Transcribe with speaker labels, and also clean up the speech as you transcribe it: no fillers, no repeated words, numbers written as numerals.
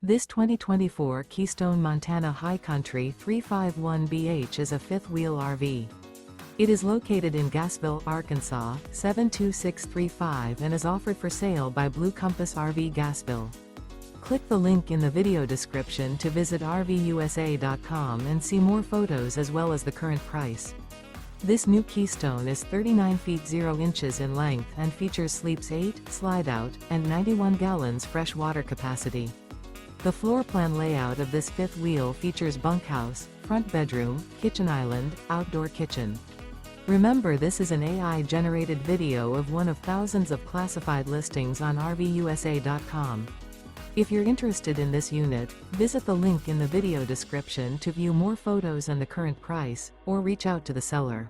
Speaker 1: This 2024 Keystone Montana High Country 351BH is a fifth-wheel RV. It is located in Gassville, Arkansas, 72635 and is offered for sale by Blue Compass RV Gassville. Click the link in the video description to visit RVUSA.com and see more photos as well as the current price. This new Keystone is 39 feet 0 inches in length and features sleeps 8, slide-out, and 91 gallons fresh water capacity. The floor plan layout of this fifth wheel features bunkhouse, front bedroom, kitchen island, outdoor kitchen. Remember, this is an AI-generated video of one of thousands of classified listings on RVUSA.com. If you're interested in this unit, visit the link in the video description to view more photos and the current price, or reach out to the seller.